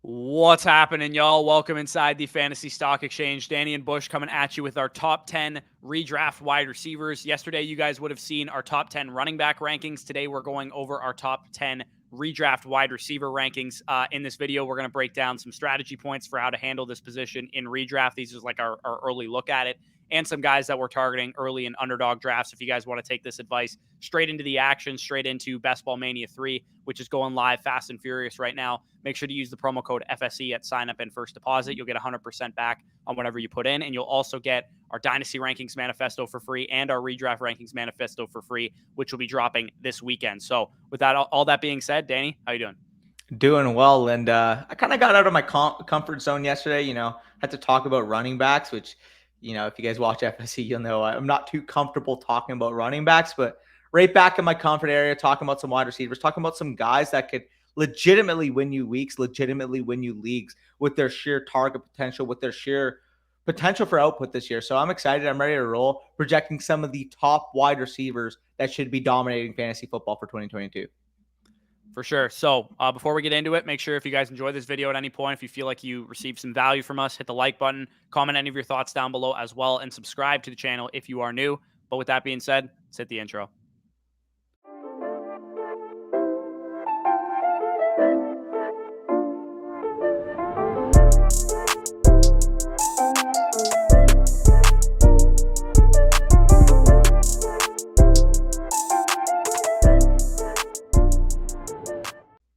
What's happening, y'all? Welcome inside the Fantasy Stock Exchange. Danny and Bush coming at you with our top 10 redraft wide receivers. Yesterday, you guys would have seen our top 10 running back rankings. Today, we're going over our top 10 redraft wide receiver rankings. In this video, we're going to break down some strategy points for how to handle this position in redraft. These are like our early look at it, and some guys that we're targeting early in underdog drafts. If you guys want to take this advice straight into the action, straight into Best Ball Mania 3, which is going live fast and furious right now, make sure to use the promo code FSE at sign up and first deposit. You'll get 100% back on whatever you put in, and you'll also get our Dynasty Rankings Manifesto for free and our Redraft Rankings Manifesto for free, which will be dropping this weekend. So with that, all that being said, Danny, how you doing? Doing well, and I kind of got out of my comfort zone yesterday. Had to talk about running backs, which, if you guys watch FSC, you'll know I'm not too comfortable talking about running backs, but right back in my comfort area, talking about some wide receivers, talking about some guys that could legitimately win you weeks, legitimately win you leagues with their sheer target potential, with their sheer potential for output this year. So I'm excited. I'm ready to roll, projecting some of the top wide receivers that should be dominating fantasy football for 2022. For sure. So before we get into it, make sure if you guys enjoy this video at any point, if you feel like you received some value from us, hit the like button, comment any of your thoughts down below as well, and subscribe to the channel if you are new. But with that being said, let's hit the intro.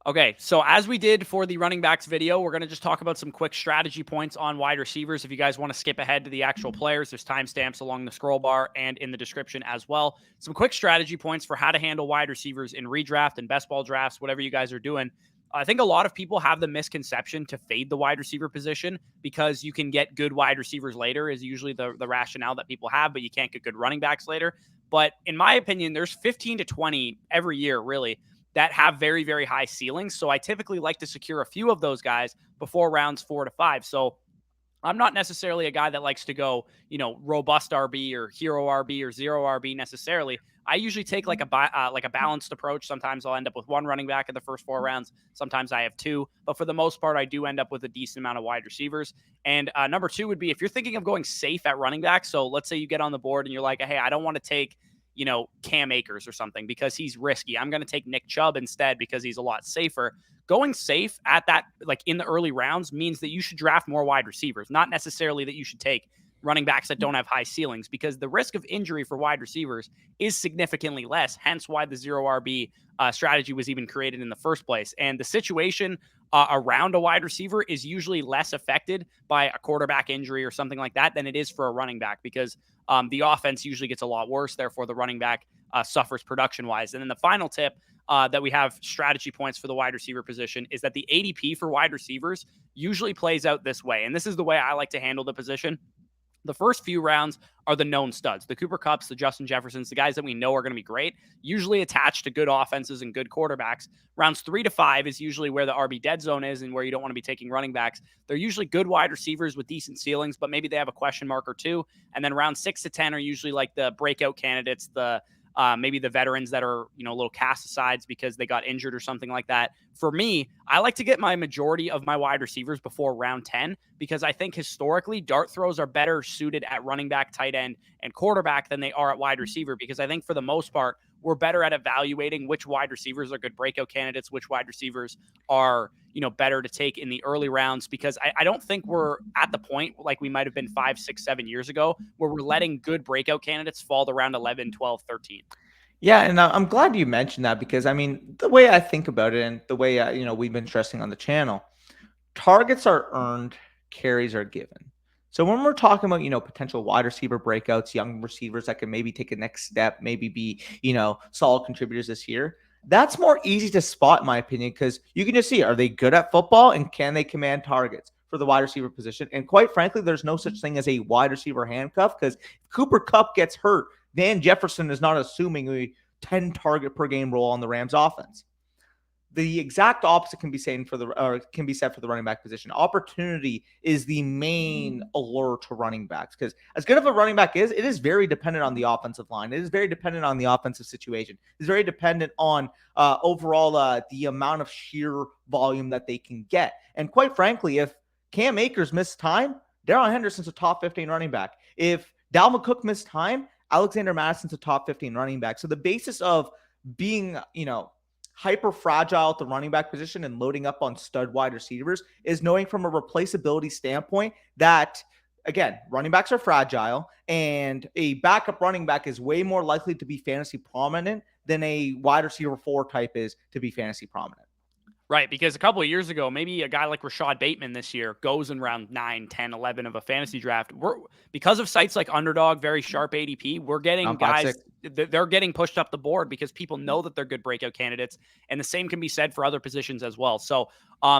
Okay, so as we did for the running backs video, we're going to just talk about some quick strategy points on wide receivers. If you guys want to skip ahead to the actual players, there's timestamps along the scroll bar and in the description as well. Some quick strategy points for how to handle wide receivers in redraft and best ball drafts, whatever you guys are doing. I think a lot of people have the misconception to fade the wide receiver position because you can get good wide receivers later is usually the rationale that people have, but you can't get good running backs later. But in my opinion, there's 15 to 20 every year, really, that have very, very high ceilings. So I typically like to secure a few of those guys before rounds 4 to 5. So I'm not necessarily a guy that likes to go, robust RB or hero RB or zero RB necessarily. I usually take like a balanced approach. Sometimes I'll end up with one running back in the first 4 rounds. Sometimes I have 2, but for the most part, I do end up with a decent amount of wide receivers. And number 2 would be if you're thinking of going safe at running back. So let's say you get on the board and you're like, hey, I don't want to take Cam Akers or something because he's risky. I'm going to take Nick Chubb instead because he's a lot safer. Going safe at that, like in the early rounds, means that you should draft more wide receivers, not necessarily that you should take running backs that don't have high ceilings, because the risk of injury for wide receivers is significantly less, hence why the zero RB strategy was even created in the first place. And the situation around a wide receiver is usually less affected by a quarterback injury or something like that than it is for a running back, because the offense usually gets a lot worse. Therefore, the running back suffers production-wise. And then the final tip that we have strategy points for the wide receiver position is that the ADP for wide receivers usually plays out this way. And this is the way I like to handle the position. The first few rounds are the known studs, the Cooper Kupps, the Justin Jeffersons, the guys that we know are going to be great, usually attached to good offenses and good quarterbacks. Rounds 3 to 5 is usually where the RB dead zone is and where you don't want to be taking running backs. They're usually good wide receivers with decent ceilings, but maybe they have a question mark or two. And then rounds 6 to 10 are usually like the breakout candidates, maybe the veterans that are, a little cast asides because they got injured or something like that. For me, I like to get my majority of my wide receivers before round 10 because I think historically dart throws are better suited at running back, tight end, and quarterback than they are at wide receiver, because I think for the most part, we're better at evaluating which wide receivers are good breakout candidates, which wide receivers are, better to take in the early rounds, because I don't think we're at the point like we might have been 5, 6, 7 years ago where we're letting good breakout candidates fall to round 11, 12, 13. Yeah, and I'm glad you mentioned that because, the way I think about it and the way, we've been stressing on the channel, targets are earned, carries are given. So when we're talking about, potential wide receiver breakouts, young receivers that can maybe take a next step, maybe be, solid contributors this year, that's more easy to spot, in my opinion, because you can just see, are they good at football and can they command targets for the wide receiver position? And quite frankly, there's no such thing as a wide receiver handcuff, because if Cooper Kupp gets hurt, Van Jefferson is not assuming a 10 target per game role on the Rams offense. the exact opposite can be said for the running back position. Opportunity is the main allure to running backs, because as good of a running back is, it is very dependent on the offensive line. It is very dependent on the offensive situation. It's very dependent on overall the amount of sheer volume that they can get. And quite frankly, if Cam Akers missed time, Darrell Henderson's a top 15 running back. If Dalvin Cook missed time, Alexander Madison's a top 15 running back. So the basis of being, hyper fragile at the running back position and loading up on stud wide receivers is knowing from a replaceability standpoint that, again, running backs are fragile, and a backup running back is way more likely to be fantasy prominent than a wide receiver 4 type is to be fantasy prominent. Right, because a couple of years ago, maybe a guy like Rashad Bateman this year goes in round 9, 10, 11 of a fantasy draft. Because of sites like Underdog, very sharp ADP, we're getting guys, they're getting pushed up the board because people know that they're good breakout candidates, and the same can be said for other positions as well. So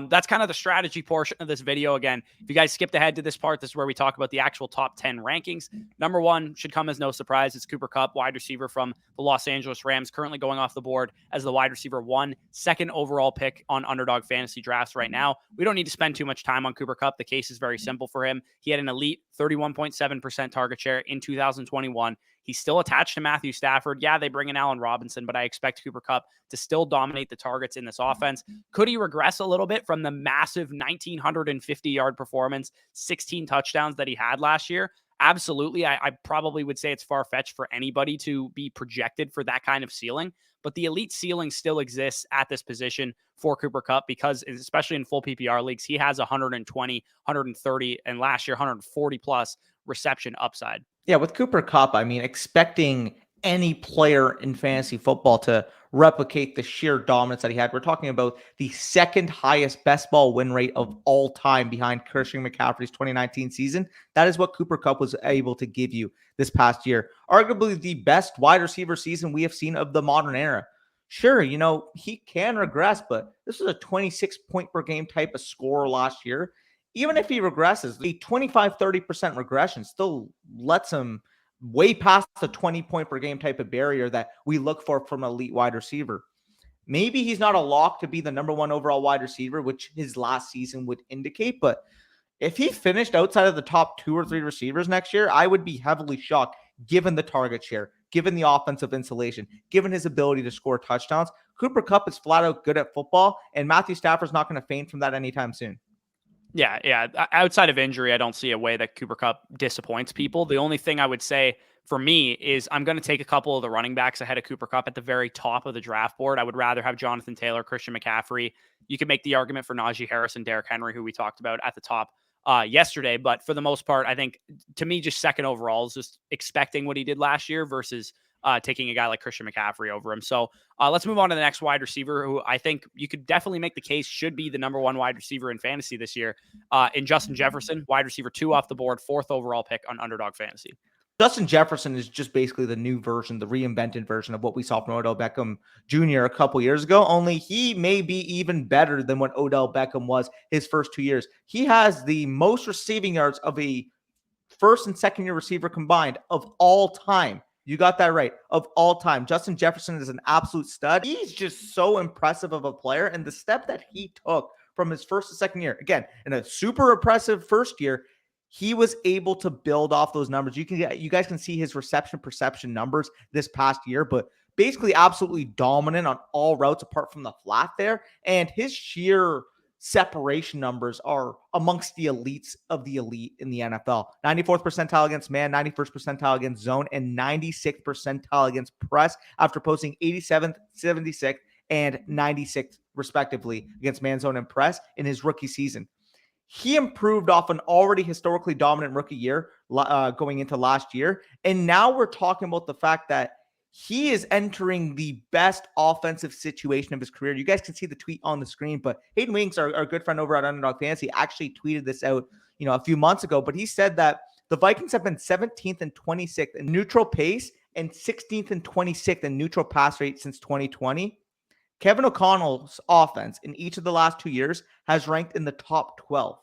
that's kind of the strategy portion of this video. Again, if you guys skipped ahead to this part, this is where we talk about the actual top 10 rankings. Number 1 should come as no surprise. It's Cooper Kupp, wide receiver from the Los Angeles Rams, currently going off the board as the wide receiver 1, second overall pick on Underdog fantasy drafts right now. We don't need to spend too much time on Cooper Kupp. The case is very simple for him. He had an elite 31.7% target share in 2021. He's still attached to Matthew Stafford. Yeah, they bring in Allen Robinson, but I expect Cooper Kupp to still dominate the targets in this offense. Could he regress a little bit from the massive 1,950-yard performance, 16 touchdowns that he had last year? Absolutely. I probably would say it's far-fetched for anybody to be projected for that kind of ceiling, but the elite ceiling still exists at this position for Cooper Kupp because, especially in full PPR leagues, he has 120, 130, and last year 140 plus reception upside. Yeah, with Cooper Kupp, I mean, expecting any player in fantasy football to replicate the sheer dominance that he had. We're talking about the second highest best ball win rate of all time behind Christian McCaffrey's 2019 season. That is what Cooper Kupp was able to give you this past year. Arguably the best wide receiver season we have seen of the modern era. Sure, he can regress, but this was a 26 point per game type of score last year. Even if he regresses, the 25-30% regression still lets him way past the 20 point per game type of barrier that we look for from an elite wide receiver. Maybe he's not a lock to be the number 1 overall wide receiver, which his last season would indicate. But if he finished outside of the top 2 or 3 receivers next year, I would be heavily shocked given the target share, given the offensive insulation, given his ability to score touchdowns. Cooper Kupp is flat out good at football, and Matthew Stafford's not going to faint from that anytime soon. Yeah. Outside of injury, I don't see a way that Cooper Kupp disappoints people. The only thing I would say for me is I'm going to take a couple of the running backs ahead of Cooper Kupp at the very top of the draft board. I would rather have Jonathan Taylor, Christian McCaffrey. You could make the argument for Najee Harris and Derrick Henry, who we talked about at the top yesterday. But for the most part, I think, to me, just second overall is just expecting what he did last year versus taking a guy like Christian McCaffrey over him. So let's move on to the next wide receiver, who I think you could definitely make the case should be the number 1 wide receiver in fantasy this year, in Justin Jefferson, wide receiver 2 off the board, 4th overall pick on Underdog Fantasy. Justin Jefferson is just basically the new version, the reinvented version of what we saw from Odell Beckham Jr. a couple years ago, only he may be even better than what Odell Beckham was his first 2 years. He has the most receiving yards of a first and second year receiver combined of all time. You got that right. Of all time, Justin Jefferson is an absolute stud. He's just so impressive of a player. And the step that he took from his first to second year, again, in a super impressive first year, he was able to build off those numbers. You guys can see his reception perception numbers this past year, but basically absolutely dominant on all routes apart from the flat there. And his sheer separation numbers are amongst the elites of the elite in the NFL. 94th percentile against man, 91st percentile against zone, and 96th percentile against press after posting 87th, 76th, and 96th respectively against man, zone, and press in his rookie season. He improved off an already historically dominant rookie year going into last year. And now we're talking about the fact that he is entering the best offensive situation of his career. You guys can see the tweet on the screen, but Hayden Winks, our good friend over at Underdog Fantasy, actually tweeted this out, a few months ago. But he said that the Vikings have been 17th and 26th in neutral pace and 16th and 26th in neutral pass rate since 2020. Kevin O'Connell's offense in each of the last 2 years has ranked in the top 12.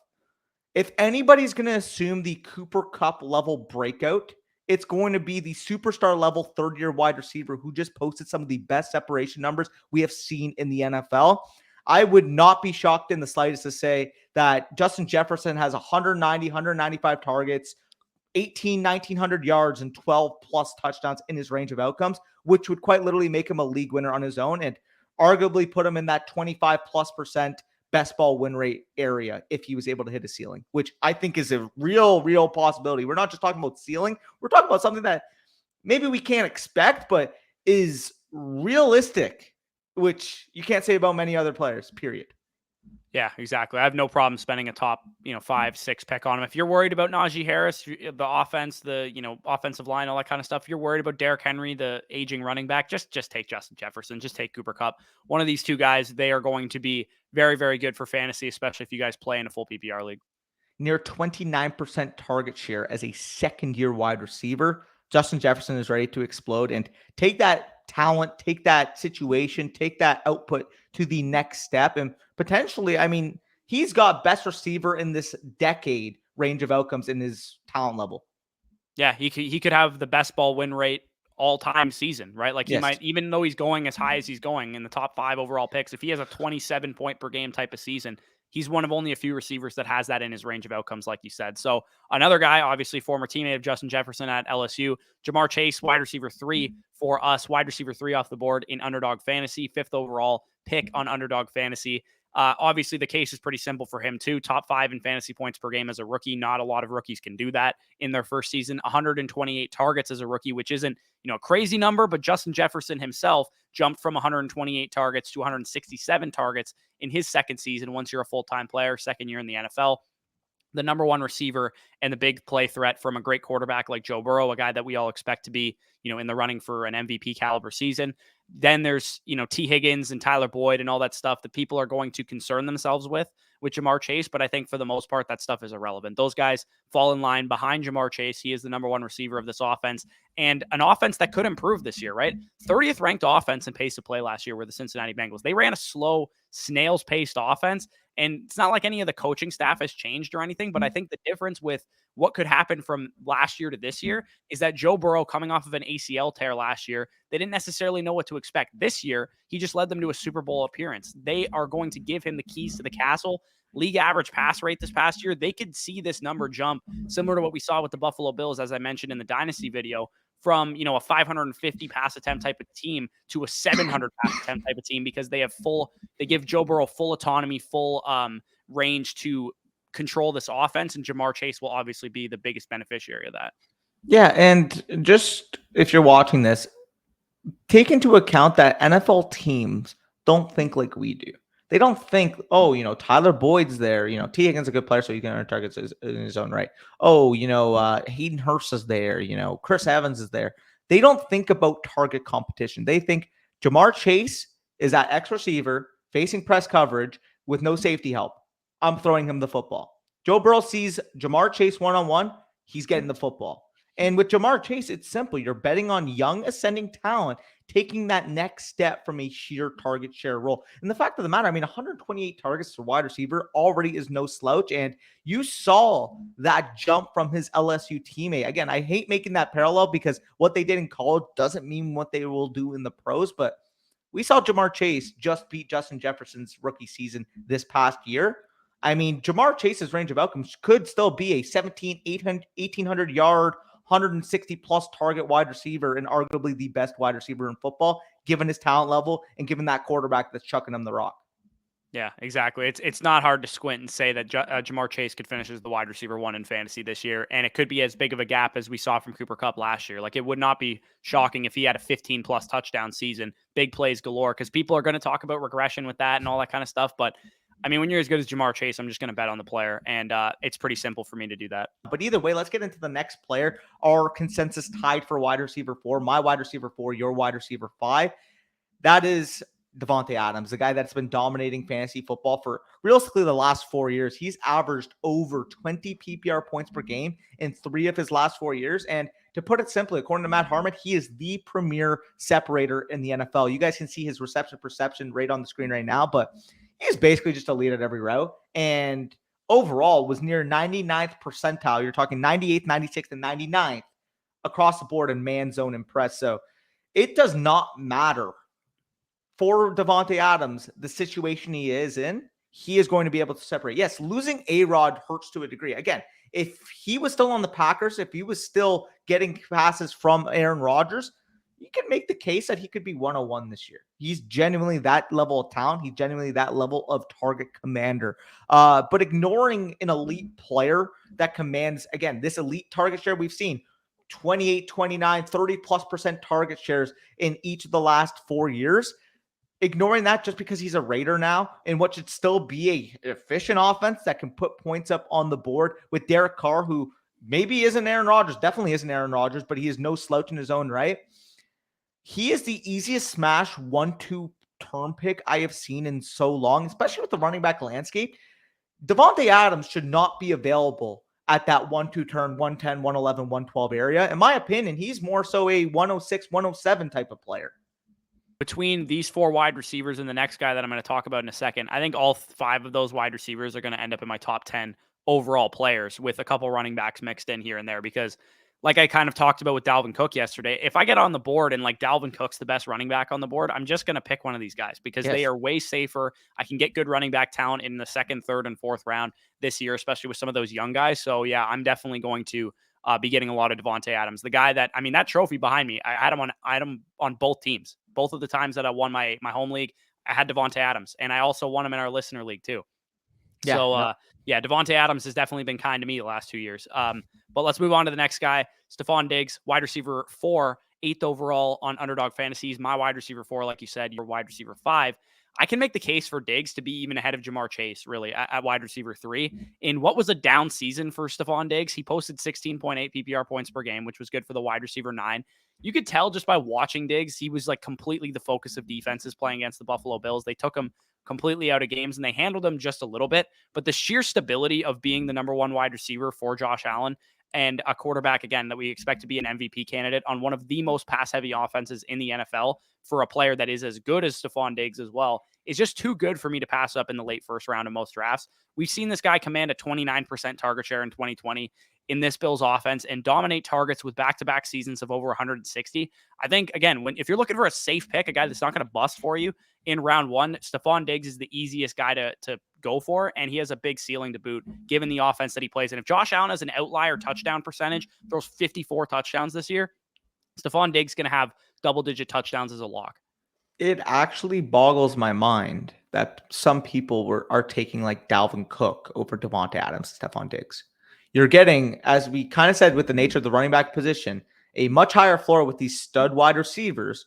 If anybody's going to assume the Cooper Kupp level breakout, it's going to be the superstar level 3rd-year wide receiver who just posted some of the best separation numbers we have seen in the NFL. I would not be shocked in the slightest to say that Justin Jefferson has 190, 195 targets, 1,900 yards, and 12 plus touchdowns in his range of outcomes, which would quite literally make him a league winner on his own and arguably put him in that 25+% best ball win rate area if he was able to hit a ceiling, which I think is a real possibility. We're not just talking about ceiling. We're talking about something that maybe we can't expect, but is realistic, which you can't say about many other players, period. Yeah, exactly. I have no problem spending a top, 5, 6 pick on him. If you're worried about Najee Harris, the offense, the, offensive line, all that kind of stuff, if you're worried about Derrick Henry, the aging running back, just take Justin Jefferson, just take Cooper Kupp. One of these two guys, they are going to be very, very good for fantasy, especially if you guys play in a full PPR league. Near 29% target share as a second-year wide receiver. Justin Jefferson is ready to explode and take that talent, take that situation, take that output to the next step. And potentially, I mean, he's got best receiver in this decade range of outcomes in his talent level. Yeah, he could have the best ball win rate all-time season, right? Like he might, even though he's going as high as he's going in the top 5 overall picks, if he has a 27 point per game type of season, he's one of only a few receivers that has that in his range of outcomes, like you said. So another guy, obviously former teammate of Justin Jefferson at LSU, Jamar Chase, wide receiver 3 for us, wide receiver 3 off the board in Underdog Fantasy, 5th overall pick on Underdog Fantasy. Obviously, the case is pretty simple for him, too. Top 5 in fantasy points per game as a rookie. Not a lot of rookies can do that in their first season. 128 targets as a rookie, which isn't, a crazy number, but Justin Jefferson himself jumped from 128 targets to 167 targets in his second season once you're a full-time player, second year in the NFL. The number 1 receiver and the big play threat from a great quarterback like Joe Burrow, a guy that we all expect to be, in the running for an MVP caliber season. Then there's, T. Higgins and Tyler Boyd and all that stuff that people are going to concern themselves with Jamar Chase. But I think for the most part, that stuff is irrelevant. Those guys fall in line behind Jamar Chase. He is the number 1 receiver of this offense and an offense that could improve this year, right? 30th ranked offense in pace of play last year were the Cincinnati Bengals. They ran a slow, snail's paced offense. And it's not like any of the coaching staff has changed or anything, but I think the difference with what could happen from last year to this year is that Joe Burrow, coming off of an ACL tear last year, they didn't necessarily know what to expect. This year, he just led them to a Super Bowl appearance. They are going to give him the keys to the castle. League average pass rate this past year, they could see this number jump similar to what we saw with the Buffalo Bills, as I mentioned in the Dynasty video, from, a 550 pass attempt type of team to a 700 pass attempt type of team, because they give Joe Burrow full autonomy, full range to control this offense. And Jamar Chase will obviously be the biggest beneficiary of that. Yeah. And just if you're watching this, take into account that NFL teams don't think like we do. They don't think, oh, Tyler Boyd's there. T. Higgins is a good player, so he can earn targets in his own right. Oh, Hayden Hurst is there. Chris Evans is there. They don't think about target competition. They think Jamar Chase is that X receiver facing press coverage with no safety help. I'm throwing him the football. Joe Burrow sees Jamar Chase one-on-one. He's getting the football. And with Jamar Chase, it's simple. You're betting on young ascending talent taking that next step from a sheer target share role. And the fact of the matter, 128 targets for wide receiver already is no slouch. And you saw that jump from his LSU teammate. Again, I hate making that parallel because what they did in college doesn't mean what they will do in the pros. But we saw Jamar Chase just beat Justin Jefferson's rookie season this past year. Jamar Chase's range of outcomes could still be a 1,800 yard, 160 plus target wide receiver and arguably the best wide receiver in football, given his talent level and given that quarterback that's chucking him the rock. Yeah, exactly. It's not hard to squint and say that Jamar Chase could finish as the wide receiver 1 in fantasy this year, and it could be as big of a gap as we saw from Cooper Kupp last year. Like, it would not be shocking if he had a 15-plus touchdown season, big plays galore, because people are going to talk about regression with that and all that kind of stuff. But, when you're as good as Jamar Chase, I'm just going to bet on the player, and it's pretty simple for me to do that. But either way, let's get into the next player. Our consensus tied for wide receiver 4, my wide receiver 4, your wide receiver 5. That is Davante Adams, the guy that's been dominating fantasy football for realistically the last 4 years. He's averaged over 20 PPR points per game in 3 of his last 4 years. And to put it simply, according to Matt Harmon, he is the premier separator in the NFL. You guys can see his reception perception right on the screen right now, but he's basically just a lead at every route. And overall was near 99th percentile. You're talking 98th, 96th, and 99th across the board in man zone and press. So it does not matter for Davante Adams, the situation he is in, he is going to be able to separate. Yes, losing A-Rod hurts to a degree. Again, if he was still on the Packers, if he was still getting passes from Aaron Rodgers, you can make the case that he could be 101 this year. He's genuinely that level of talent. He's genuinely that level of target commander. But ignoring an elite player that commands, again, this elite target share we've seen 28, 29, 30+% target shares in each of the last 4 years. Ignoring that just because he's a Raider now in what should still be a efficient offense that can put points up on the board with Derek Carr, who maybe isn't Aaron Rodgers, definitely isn't Aaron Rodgers, but he is no slouch in his own right. He is the easiest smash 1-2 turn pick I have seen in so long, especially with the running back landscape. Davante Adams should not be available at that 1-2 turn, 110, 111, 112 area. In my opinion, he's more so a 106, 107 type of player. Between these 4 wide receivers and the next guy that I'm going to talk about in a second, I think all 5 of those wide receivers are going to end up in my top 10 overall players, with a couple running backs mixed in here and there, because like I kind of talked about with Dalvin Cook yesterday, if I get on the board and like Dalvin Cook's the best running back on the board, I'm just going to pick one of these guys because they are way safer. I can get good running back talent in the 2nd, 3rd, and 4th round this year, especially with some of those young guys. So yeah, I'm definitely going to be getting a lot of Davante Adams. The guy that, I mean, that trophy behind me, I had him on both teams. Both of the times that I won my home league, I had Davante Adams, and I also won him in our listener league too. Yeah, so, yeah, Davante Adams has definitely been kind to me the last 2 years. But let's move on to the next guy, Stefon Diggs, wide receiver 4, 8th overall on Underdog Fantasies. My wide receiver 4, like you said, your wide receiver 5. I can make the case for Diggs to be even ahead of Jamar Chase, really, at wide receiver 3. In what was a down season for Stefon Diggs, he posted 16.8 PPR points per game, which was good for the wide receiver 9. You could tell just by watching Diggs, he was like completely the focus of defenses playing against the Buffalo Bills. They took him completely out of games and they handled him just a little bit. But the sheer stability of being the number 1 wide receiver for Josh Allen and a quarterback, again, that we expect to be an MVP candidate on one of the most pass-heavy offenses in the NFL for a player that is as good as Stefon Diggs as well, is just too good for me to pass up in the late first round of most drafts. We've seen this guy command a 29% target share in 2020 in this Bills offense and dominate targets with back-to-back seasons of over 160. I think, again, if you're looking for a safe pick, a guy that's not going to bust for you in round 1, Stefon Diggs is the easiest guy to go for, and he has a big ceiling to boot, given the offense that he plays. And if Josh Allen has an outlier touchdown percentage, throws 54 touchdowns this year, Stefon Diggs is going to have double-digit touchdowns as a lock. It actually boggles my mind that some people are taking like Dalvin Cook over Davante Adams, Stefon Diggs. You're getting, as we kind of said with the nature of the running back position, a much higher floor with these stud wide receivers.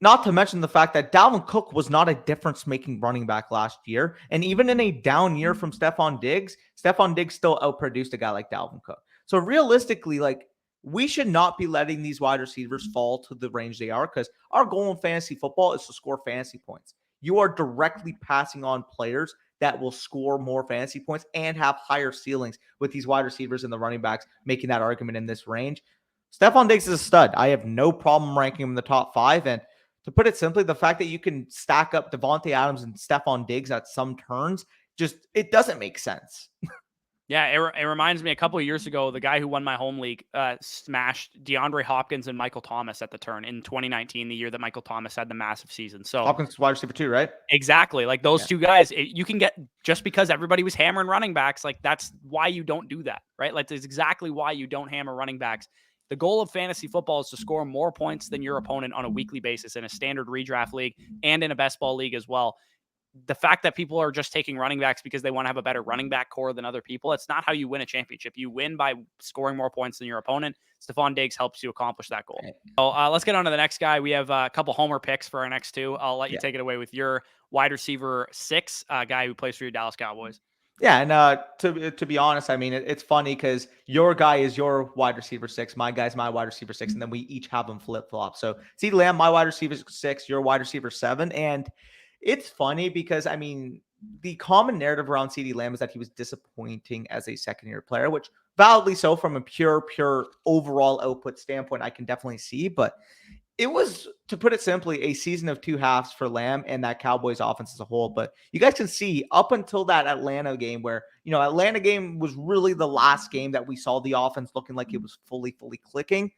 Not to mention the fact that Dalvin Cook was not a difference-making running back last year. And even in a down year from Stefon Diggs still outproduced a guy like Dalvin Cook. So realistically, like, we should not be letting these wide receivers fall to the range they are, because our goal in fantasy football is to score fantasy points. You are directly passing on players that will score more fantasy points and have higher ceilings with these wide receivers and the running backs making that argument in this range. Stefon Diggs is a stud. I have no problem ranking him in the top 5. And to put it simply, the fact that you can stack up Davante Adams and Stefon Diggs at some turns, it doesn't make sense. Yeah, it reminds me a couple of years ago, the guy who won my home league smashed DeAndre Hopkins and Michael Thomas at the turn in 2019, the year that Michael Thomas had the massive season. So Hopkins wide receiver 2, right? Exactly. Like those two guys, you can get, just because everybody was hammering running backs, like that's why you don't do that, right? Like that's exactly why you don't hammer running backs. The goal of fantasy football is to score more points than your opponent on a weekly basis in a standard redraft league and in a best ball league as well. The fact that people are just taking running backs because they want to have a better running back core than other people, it's not how you win a championship. You win by scoring more points than your opponent. Stefon Diggs helps you accomplish that goal. So let's get on to the next guy. We have a couple homer picks for our next 2. I'll let you take it away with your wide receiver 6, guy who plays for your Dallas Cowboys. Yeah, and to be honest, I mean, it's funny because your guy is your wide receiver 6, my guy's my wide receiver 6, and then we each have them flip-flop. So CeeDee Lamb, my wide receiver 6, your wide receiver 7, and it's funny because, I mean, the common narrative around CeeDee Lamb is that he was disappointing as a second-year player, which validly so from a pure overall output standpoint, I can definitely see. But it was, to put it simply, a season of 2 halves for Lamb and that Cowboys offense as a whole. But you guys can see up until that Atlanta game where, Atlanta game was really the last game that we saw the offense looking like it was fully clicking.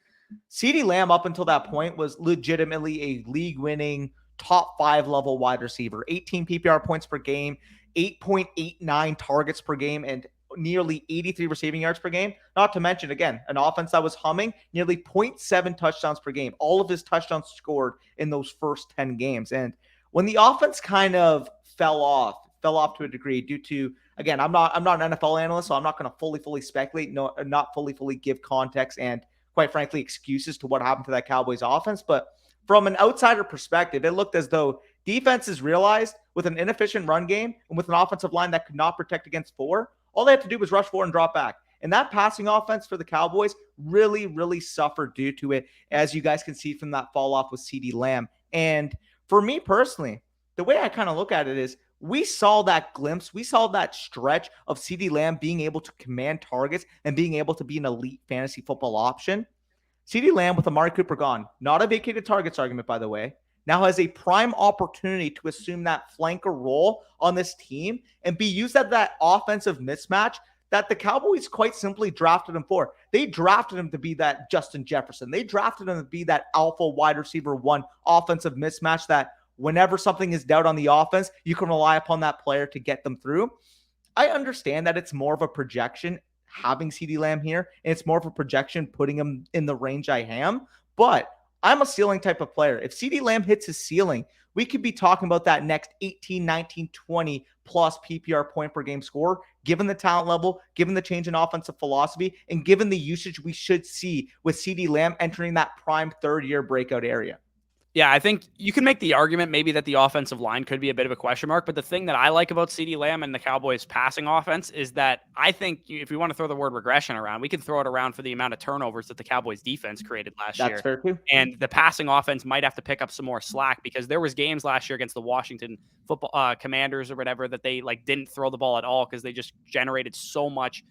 CeeDee Lamb up until that point was legitimately a league-winning top 5 level wide receiver, 18 PPR points per game, 8.89 targets per game, and nearly 83 receiving yards per game. Not to mention, again, an offense that was humming, nearly 0.7 touchdowns per game. All of his touchdowns scored in those first 10 games. And when the offense kind of fell off to a degree due to, again, I'm not an NFL analyst, so I'm not going to fully speculate, not fully give context and, quite frankly, excuses to what happened to that Cowboys offense. But from an outsider perspective, it looked as though defenses realized with an inefficient run game and with an offensive line that could not protect against 4, all they had to do was rush forward and drop back. And that passing offense for the Cowboys really suffered due to it, as you guys can see from that fall off with CeeDee Lamb. And for me personally, the way I kind of look at it is we saw that glimpse, we saw that stretch of CeeDee Lamb being able to command targets and being able to be an elite fantasy football option. CeeDee Lamb with Amari Cooper gone, not a vacated targets argument, by the way, now has a prime opportunity to assume that flanker role on this team and be used at that offensive mismatch that the Cowboys quite simply drafted him for. They drafted him to be that Justin Jefferson. They drafted him to be that alpha wide receiver 1 offensive mismatch that whenever something is doubt on the offense, you can rely upon that player to get them through. I understand that it's more of a projection having CeeDee Lamb here, and it's more of a projection putting him in the range I am, but I'm a ceiling type of player. If CeeDee Lamb hits his ceiling, we could be talking about that next 18, 19, 20 plus PPR point per game score, given the talent level, given the change in offensive philosophy, and given the usage we should see with CeeDee Lamb entering that prime third-year breakout area. Yeah, I think you can make the argument maybe that the offensive line could be a bit of a question mark, but the thing that I like about CeeDee Lamb and the Cowboys passing offense is that I think if we want to throw the word regression around, we can throw it around for the amount of turnovers that the Cowboys defense created last year. That's fair too. And the passing offense might have to pick up some more slack because there was games last year against the Washington football Commanders or whatever that they like didn't throw the ball at all because they just generated so much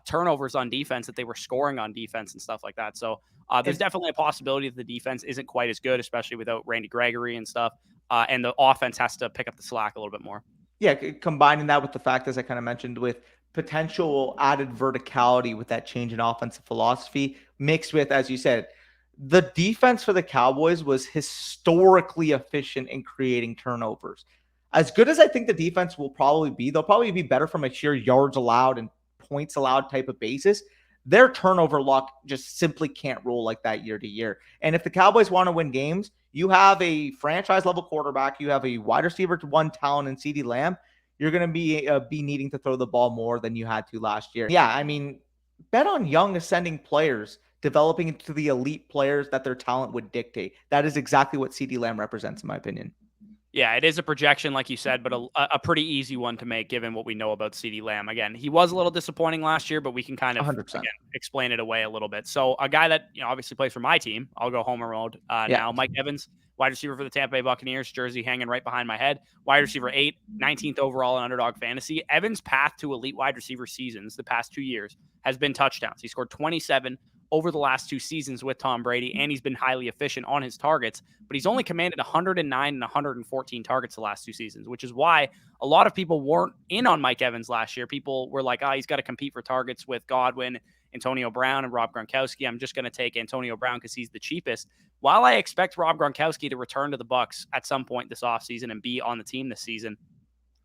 turnovers on defense that they were scoring on defense and stuff like that. So there's definitely a possibility that the defense isn't quite as good, especially without Randy Gregory and stuff. And the offense has to pick up the slack a little bit more. Yeah, combining that with the fact, as I kind of mentioned, with potential added verticality with that change in offensive philosophy, mixed with, as you said, the defense for the Cowboys was historically efficient in creating turnovers. As good as I think the defense will probably be, they'll probably be better from a sheer yards allowed and points allowed type of basis. Their turnover luck just simply can't roll like that year to year. And if the Cowboys want to win games, you have a franchise level quarterback, you have a wide receiver to 1 talent in CeeDee Lamb, you're going to be needing to throw the ball more than you had to last year. Yeah, I mean, bet on young ascending players developing into the elite players that their talent would dictate. That is exactly what CeeDee Lamb represents, in my opinion. Yeah, it is a projection, like you said, but a pretty easy one to make given what we know about CeeDee Lamb. Again, he was a little disappointing last year, but we can kind of again, explain it away a little bit. So a guy that obviously plays for my team, I'll go Homer mode now. Mike Evans, wide receiver for the Tampa Bay Buccaneers, jersey hanging right behind my head. Wide receiver 8, 19th overall in Underdog Fantasy. Evans' path to elite wide receiver seasons the past 2 years has been touchdowns. He scored 27 over the last 2 seasons with Tom Brady, and he's been highly efficient on his targets, but he's only commanded 109 and 114 targets the last 2 seasons, which is why a lot of people weren't in on Mike Evans last year. People were like, he's got to compete for targets with Godwin, Antonio Brown, and Rob Gronkowski. I'm just going to take Antonio Brown because he's the cheapest. While I expect Rob Gronkowski to return to the Bucs at some point this offseason and be on the team this season,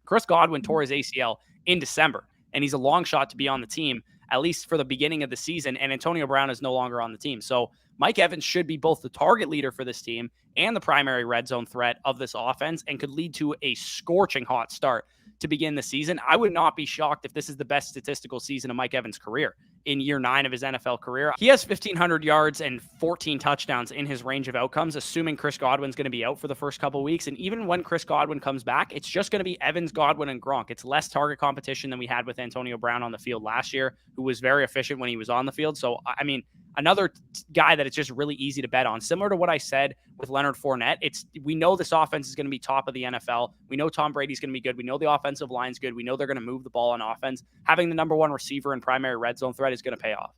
Chris Godwin tore his ACL in December, and he's a long shot to be on the team, at least for the beginning of the season, and Antonio Brown is no longer on the team. So Mike Evans should be both the target leader for this team and the primary red zone threat of this offense and could lead to a scorching hot start to begin the season. I would not be shocked if this is the best statistical season of Mike Evans' career in year 9 of his NFL career. He has 1,500 yards and 14 touchdowns in his range of outcomes, assuming Chris Godwin's going to be out for the first couple of weeks. And even when Chris Godwin comes back, it's just going to be Evans, Godwin, and Gronk. It's less target competition than we had with Antonio Brown on the field last year, who was very efficient when he was on the field. So, I mean, another guy that it's just really easy to bet on. Similar to what I said with Leonard Fournette, we know this offense is going to be top of the NFL. We know Tom Brady's going to be good. We know the offensive line's good. We know they're going to move the ball on offense. Having the number 1 receiver and primary red zone threat is going to pay off.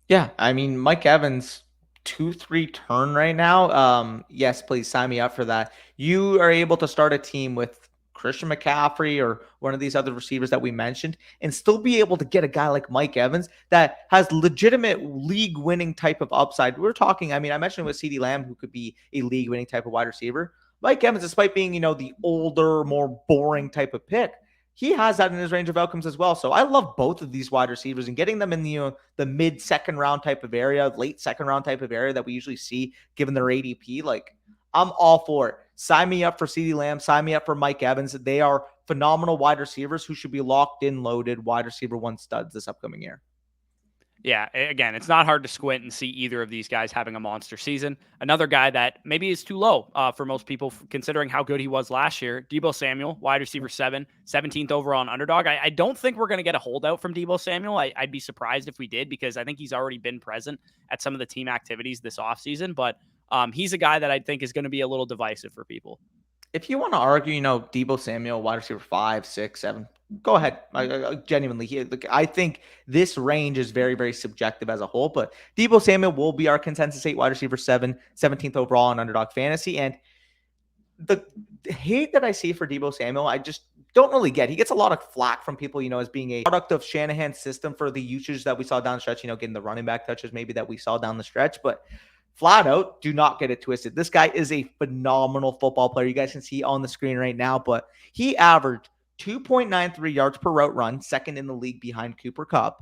Yeah, I mean, Mike Evans, 2-3 turn right now. Yes, please sign me up for that. You are able to start a team with Christian McCaffrey or one of these other receivers that we mentioned and still be able to get a guy like Mike Evans that has legitimate league-winning type of upside. We're talking, I mean, I mentioned with CeeDee Lamb, who could be a league-winning type of wide receiver. Mike Evans, despite being, the older, more boring type of pick, he has that in his range of outcomes as well. So I love both of these wide receivers, and getting them in the mid second round type of area, late second round type of area that we usually see given their ADP. Like, I'm all for it. Sign me up for CeeDee Lamb. Sign me up for Mike Evans. They are phenomenal wide receivers who should be locked in, loaded wide receiver one studs this upcoming year. Yeah, again, it's not hard to squint and see either of these guys having a monster season. Another guy that maybe is too low for most people, considering how good he was last year, Deebo Samuel, wide receiver 17th overall on Underdog. I don't think we're going to get a holdout from Deebo Samuel. I'd be surprised if we did, because I think he's already been present at some of the team activities this offseason. But he's a guy that I think is going to be a little divisive for people. If you want to argue, Deebo Samuel, wide receiver 5, 6, 7, go ahead. Genuinely, I think this range is very, very subjective as a whole. But Deebo Samuel will be our consensus 8 wide receiver 17th overall on Underdog Fantasy. And the hate that I see for Deebo Samuel, I just don't really get. He gets a lot of flack from people, as being a product of Shanahan's system for the usage that we saw down the stretch, getting the running back touches maybe that we saw down the stretch. But flat out, do not get it twisted. This guy is a phenomenal football player. You guys can see on the screen right now, but he averaged 2.93 yards per route run, second in the league behind Cooper Kupp,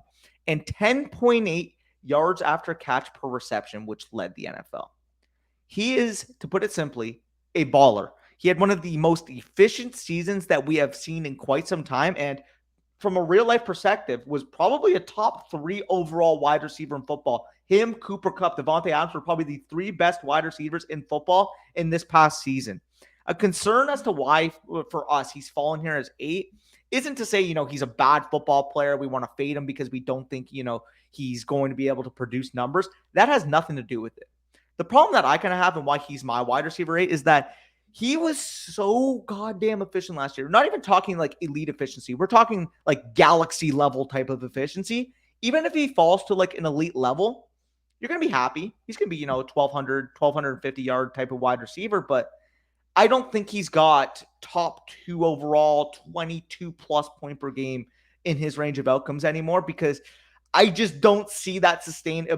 and 10.8 yards after catch per reception, which led the NFL. He is, to put it simply, a baller. He had one of the most efficient seasons that we have seen in quite some time, and from a real life perspective, was probably a top 3 overall wide receiver in football. Him, Cooper Kupp, Davante Adams were probably the 3 best wide receivers in football in this past season. A concern as to why, for us, he's fallen here as 8 isn't to say, he's a bad football player. We want to fade him because we don't think, he's going to be able to produce numbers. That has nothing to do with it. The problem that I kind of have and why he's my wide receiver 8 is that he was so goddamn efficient last year. Not even talking like elite efficiency. We're talking like galaxy level type of efficiency. Even if he falls to like an elite level, you're going to be happy. He's going to be, 1,250 yard type of wide receiver. But I don't think he's got top 2 overall, 22 plus point per game in his range of outcomes anymore, because I just don't see that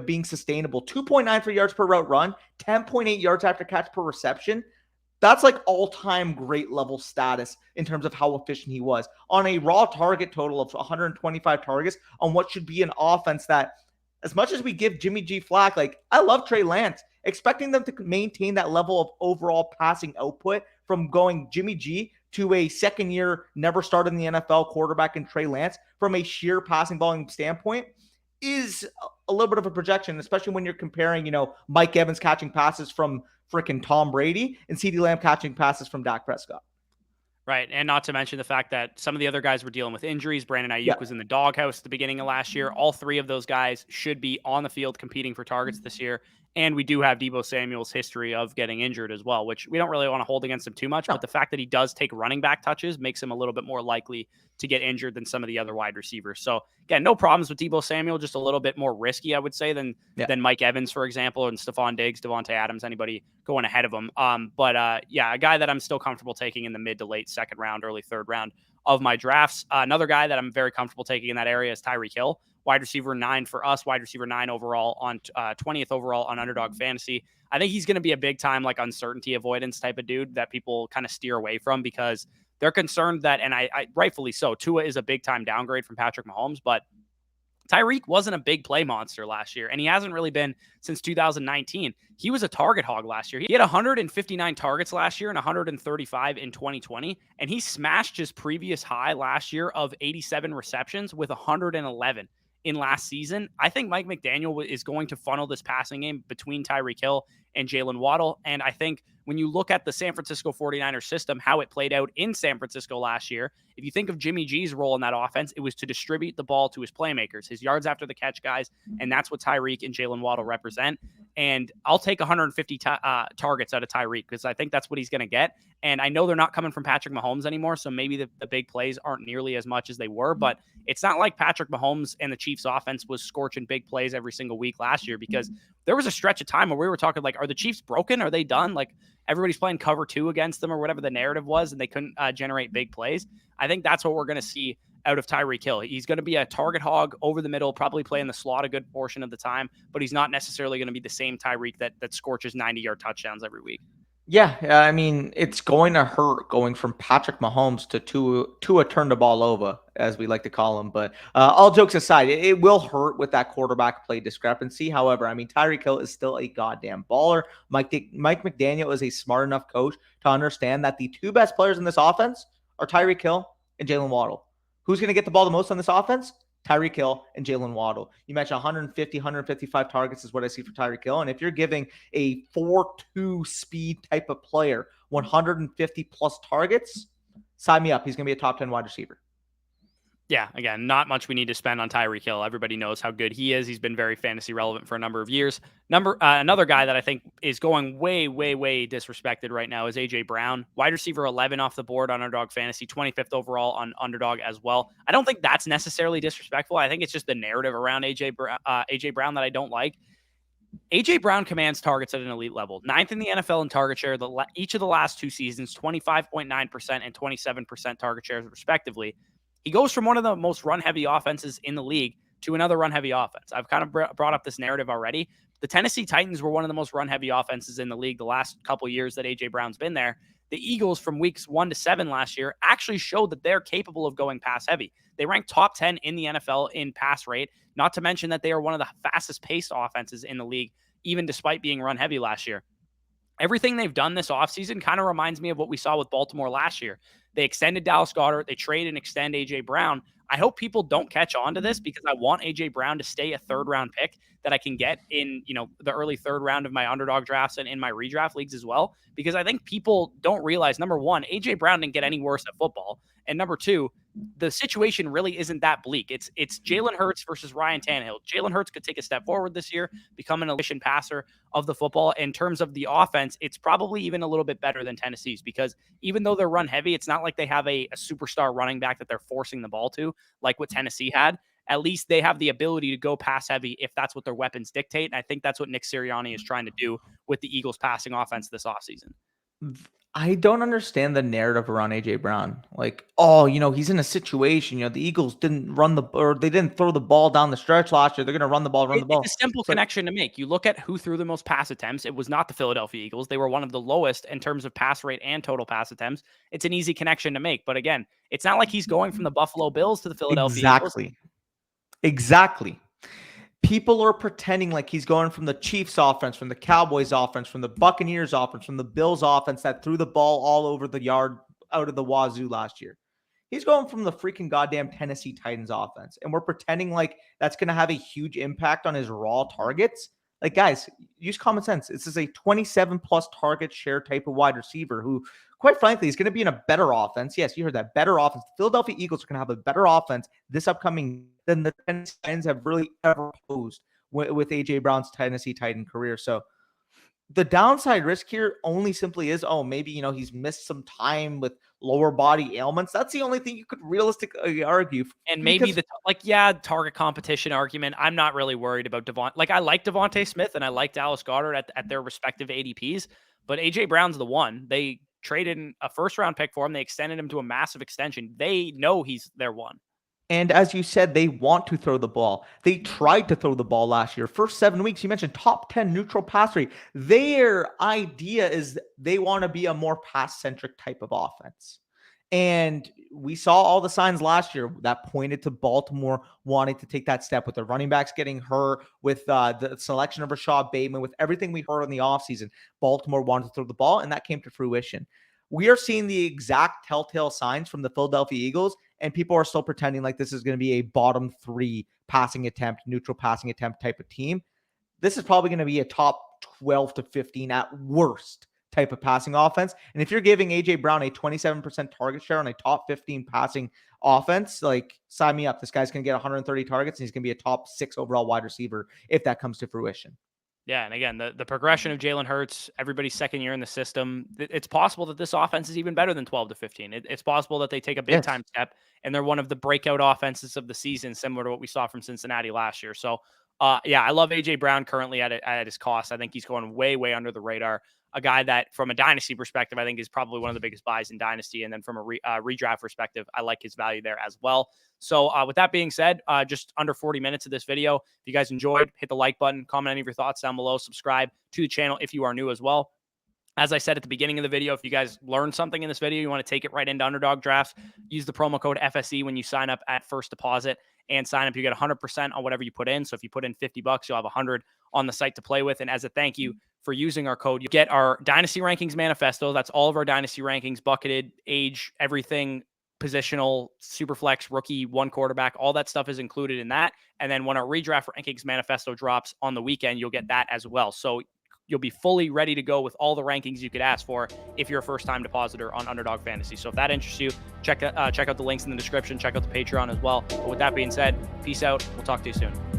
being sustainable. 2.93 yards per route run, 10.8 yards after catch per reception. That's like all-time great level status in terms of how efficient he was on a raw target total of 125 targets on what should be an offense that, as much as we give Jimmy G flack, like, I love Trey Lance, expecting them to maintain that level of overall passing output from going Jimmy G to a second-year, never started in the NFL quarterback in Trey Lance from a sheer passing volume standpoint is a little bit of a projection, especially when you're comparing, Mike Evans catching passes from freaking Tom Brady and CeeDee Lamb catching passes from Dak Prescott. Right. And not to mention the fact that some of the other guys were dealing with injuries. Brandon Ayuk was in the doghouse at the beginning of last year. All 3 of those guys should be on the field competing for targets this year. And we do have Deebo Samuel's history of getting injured as well, which we don't really want to hold against him too much. No. But the fact that he does take running back touches makes him a little bit more likely to get injured than some of the other wide receivers. So, again, no problems with Deebo Samuel, just a little bit more risky, I would say, than Mike Evans, for example, and Stefon Diggs, Davante Adams, anybody going ahead of him. But a guy that I'm still comfortable taking in the mid to late second round, early third round of my drafts. Another guy that I'm very comfortable taking in that area is Tyreek Hill. Wide receiver 9 for us, wide receiver 9 overall on 20th overall on Underdog Fantasy. I think he's going to be a big time, like, uncertainty avoidance type of dude that people kind of steer away from because they're concerned that, and I rightfully so, Tua is a big time downgrade from Patrick Mahomes, but Tyreek wasn't a big play monster last year, and he hasn't really been since 2019. He was a target hog last year. He had 159 targets last year and 135 in 2020, and he smashed his previous high last year of 87 receptions with 111 in last season. I think Mike McDaniel is going to funnel this passing game between Tyreek Hill and Jalen Waddle, and I think when you look at the San Francisco 49ers system, how it played out in San Francisco last year, if you think of Jimmy G's role in that offense, it was to distribute the ball to his playmakers, his yards after the catch guys, and that's what Tyreek and Jalen Waddle represent. And I'll take 150 targets out of Tyreek because I think that's what he's going to get. And I know they're not coming from Patrick Mahomes anymore, so maybe the big plays aren't nearly as much as they were, but it's not like Patrick Mahomes and the Chiefs offense was scorching big plays every single week last year, because there was a stretch of time where we were talking like, are the Chiefs broken? Are they done? Like, everybody's playing cover 2 against them or whatever the narrative was, and they couldn't generate big plays. I think that's what we're going to see out of Tyreek Hill. He's going to be a target hog over the middle, probably play in the slot a good portion of the time, but he's not necessarily going to be the same Tyreek that scorches 90-yard touchdowns every week. Yeah, I mean, it's going to hurt going from Patrick Mahomes to a turn the ball over, as we like to call him. But all jokes aside, it will hurt with that quarterback play discrepancy. However, I mean, Tyreek Hill is still a goddamn baller. Mike McDaniel is a smart enough coach to understand that the two best players in this offense are Tyreek Hill and Jalen Waddle. Who's going to get the ball the most on this offense? Tyreek Hill and Jalen Waddle. You mentioned 150, 155 targets is what I see for Tyreek Hill. And if you're giving a 4-2 speed type of player 150 plus targets, sign me up. He's going to be a top 10 wide receiver. Yeah, again, not much we need to spend on Tyreek Hill. Everybody knows how good he is. He's been very fantasy relevant for a number of years. Another guy that I think is going way, way, way disrespected right now is AJ Brown, wide receiver 11 off the board on Underdog Fantasy, 25th overall on Underdog as well. I don't think that's necessarily disrespectful. I think it's just the narrative around AJ Brown that I don't like. AJ Brown commands targets at an elite level, ninth in the NFL in target share. Each of the last two seasons, 25.9% and 27% target shares, respectively. He goes from one of the most run-heavy offenses in the league to another run-heavy offense. I've kind of brought up this narrative already. The Tennessee Titans were one of the most run-heavy offenses in the league the last couple years that AJ Brown's been there. The Eagles from weeks 1 to 7 last year actually showed that they're capable of going pass-heavy. They ranked top 10 in the NFL in pass rate, not to mention that they are one of the fastest-paced offenses in the league, even despite being run-heavy last year. Everything they've done this offseason kind of reminds me of what we saw with Baltimore last year. They extended Dallas Goedert. They trade and extend A.J. Brown. I hope people don't catch on to this because I want A.J. Brown to stay a third-round pick that I can get in, the early third round of my underdog drafts and in my redraft leagues as well, because I think people don't realize, number one, A.J. Brown didn't get any worse at football. And number two, the situation really isn't that bleak. It's Jalen Hurts versus Ryan Tannehill. Jalen Hurts could take a step forward this year, become an efficient passer of the football. In terms of the offense, it's probably even a little bit better than Tennessee's because even though they're run heavy, it's not like they have a superstar running back that they're forcing the ball to, like what Tennessee had. At least they have the ability to go pass heavy if that's what their weapons dictate. And I think that's what Nick Sirianni is trying to do with the Eagles passing offense this offseason. I don't understand the narrative around AJ Brown. Like, oh, he's in a situation. The Eagles didn't they didn't throw the ball down the stretch last year. They're going to run the ball, run the It's ball. a simple It's like, connection to make. You look at who threw the most pass attempts. It was not the Philadelphia Eagles. They were one of the lowest in terms of pass rate and total pass attempts. It's an easy connection to make. But again, it's not like he's going from the Buffalo Bills to the Philadelphia Eagles. exactly. People are pretending like he's going from the Chiefs offense, from the Cowboys offense, from the Buccaneers offense, from the Bills offense that threw the ball all over the yard out of the wazoo last year. He's going from the freaking goddamn Tennessee Titans offense. And we're pretending like that's going to have a huge impact on his raw targets. Like, guys, use common sense. This is a 27 plus target share type of wide receiver who, quite frankly, is going to be in a better offense. Yes, you heard that. Better offense. The Philadelphia Eagles are going to have a better offense this upcoming than the Tennessee Titans have really ever posed with A.J. Brown's Tennessee Titan career. So the downside risk here only simply is, maybe, he's missed some time with lower body ailments. That's the only thing you could realistically argue. And maybe target competition argument. I'm not really worried about I like Davante Smith and I like Dallas Goedert at their respective ADPs, but AJ Brown's the one. They traded a first round pick for him. They extended him to a massive extension. They know he's their one. And as you said, they want to throw the ball. They tried to throw the ball last year. First 7 weeks, you mentioned top 10 neutral pass rate. Their idea is they want to be a more pass-centric type of offense. And we saw all the signs last year that pointed to Baltimore wanting to take that step with the running backs getting hurt, with the selection of Rashad Bateman, with everything we heard in the offseason. Baltimore wanted to throw the ball, and that came to fruition. We are seeing the exact telltale signs from the Philadelphia Eagles, and people are still pretending like this is going to be a bottom 3 passing attempt, neutral passing attempt type of team. This is probably going to be a top 12 to 15 at worst type of passing offense. And if you're giving AJ Brown a 27% target share on a top 15 passing offense, like, sign me up. This guy's going to get 130 targets and he's going to be a top 6 overall wide receiver if that comes to fruition. Yeah, and again, the progression of Jalen Hurts, everybody's second year in the system, it's possible that this offense is even better than 12 to 15. It's possible that they take a big-time step, and they're one of the breakout offenses of the season, similar to what we saw from Cincinnati last year. So, I love A.J. Brown currently at his cost. I think he's going way, way under the radar. A guy that, from a dynasty perspective, I think is probably one of the biggest buys in dynasty. And then from a redraft perspective, I like his value there as well. So with that being said, just under 40 minutes of this video. If you guys enjoyed, hit the like button, comment any of your thoughts down below, subscribe to the channel if you are new as well. As I said at the beginning of the video, if you guys learned something in this video, you want to take it right into underdog drafts, use the promo code FSE when you sign up at first deposit and sign up. You get 100% on whatever you put in. So if you put in $50, you'll have 100 on the site to play with. And as a thank you for using our code, you get our Dynasty Rankings Manifesto. That's all of our Dynasty Rankings, bucketed, age, everything, positional, super flex, rookie, one quarterback, all that stuff is included in that. And then when our redraft rankings manifesto drops on the weekend, you'll get that as well. So you'll be fully ready to go with all the rankings you could ask for if you're a first-time depositor on Underdog Fantasy. So if that interests you, check out the links in the description. Check out the Patreon as well. But with that being said, peace out. We'll talk to you soon.